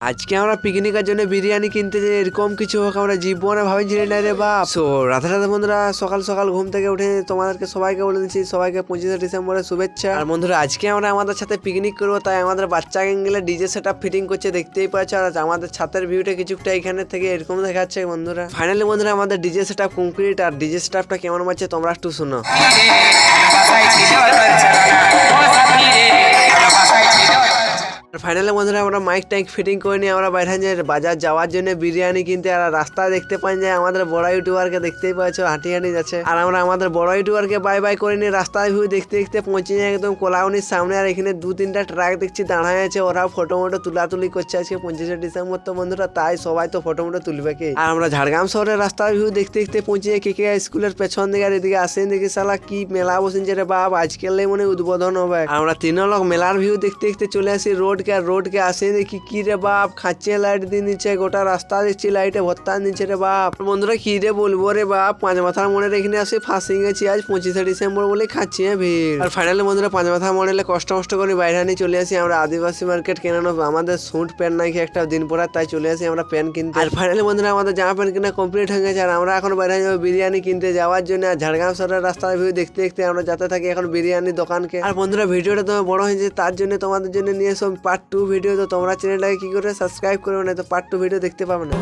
আজকে আমরা পিকনিকের জন্য বিরিয়ানি কিনতে যাই, এরকম কিছু হোক আমরা জীবনে ভাবিছিলি না রে বাপ। সো রাতে রাতে বন্ধুরা সকাল সকাল ঘুম থেকে উঠে তোমাদেরকে সবাইকে বলে দিচ্ছি, সবাইকে 25শে ডিসেম্বরের শুভেচ্ছা। আর বন্ধুরা আজকে আমরা আমাদের সাথে পিকনিক করবো, তাই আমাদের বাচ্চা গেলে ডিজে সেট আপ ফিটিং করছে, দেখতেই পাচ্ছ। আর আমাদের ছাদের ভিউটা কিছুটা এখানে থেকে এরকম দেখাচ্ছে বন্ধুরা। ফাইনালি বন্ধুরা আমাদের ডিজে সেট আপ কমপ্লিট। আর ডিজে সেট আপটা কেমন পাচ্ছে তোমরা একটু শুনো। ফাইনালি বন্ধুরা আমরা মাইক টাইক ফিটিং করে নিয়ে আমরা বাইরে যাই বাজার যাওয়ার জন্য বিরিয়ানি কিনতে। আর রাস্তায় দেখতে পাই যে আমাদের বড় ইউটিউবারকে দেখতেই পাচ্ছ হাঁটি হাঁটি যাচ্ছে। আর আমরা আমাদের বড় ইউটিউবারকে বাই বাই করে নিয়ে রাস্তায় ভিউ দেখতে দেখতে পৌঁছে যাই একদম কোলাউনির সামনে। আর এখানে 2-3টা ট্রাক দেখছি দাঁড়ায় আছে, ওরাও ফটো মোটো তুলাতুলি করছে। আজকে 25শে ডিসেম্বর তো বন্ধুরা, তাই সবাই তো ফটো মোটো তুলবে কি। আর আমরা ঝাড়গ্রাম শহরের রাস্তার ভিউ দেখতে দেখতে পৌঁছে যাই কে স্কুলের পেছন দিকে। আর এদিকে আসেন দেখি শালা কি মেলা বসেছে রে বাপ, আজকের মনে উদ্বোধন হবে। আর আমরা 3 লোক মেলার ভিউ দেখতে দেখতে চলে আসি রোডকে আসে দেখি কি রে বাপ, খাচ্ছে লাইট দিয়ে নিচ্ছে, গোটা রাস্তা দেখছি লাইটে ভর্তা নিচ্ছে রে বাপ। বন্ধুরা কি রে বলবো রে বাপ, পাঁচ মাথার মোড়ের এখানে আসে ফাঁসি গেছি আজ 25শে ডিসেম্বর বলে খাচ্ছি ভিড়। আর ফাইনালি বন্ধুরা পাঁচ মাথা মোড়ে কষ্ট করে বাইরে নিয়ে চলে আসি আমরা আদিবাসী মার্কেট কেনানো। আমাদের স্যুট প্যান্ট নাকি একটা দিন পরার, তাই চলে আসি আমরা প্যান্ট কিনতে। আর ফাইনালি বন্ধুরা আমাদের জামা প্যান্ট কিনা কমপ্লিট হয়ে গেছে। আর আমরা এখন বাইরে যাবো বিরিয়ানি কিনতে যাওয়ার জন্য। আর ঝাড়গ্রাম শহরের রাস্তার ভিউ দেখতে দেখতে আমরা যেতে থাকি এখন বিরিয়ানি দোকানকে। আর বন্ধুরা ভিডিওটা তোমার বড় হয়েছে, তার জন্য তোমাদের জন্য নিয়ে এসো পার্ট 2 ভিডিও। তো তোমরা চ্যানেলটাকে কি করে সাবস্ক্রাইব করবে না, তো পার্ট 2 ভিডিও দেখতে পাবে না।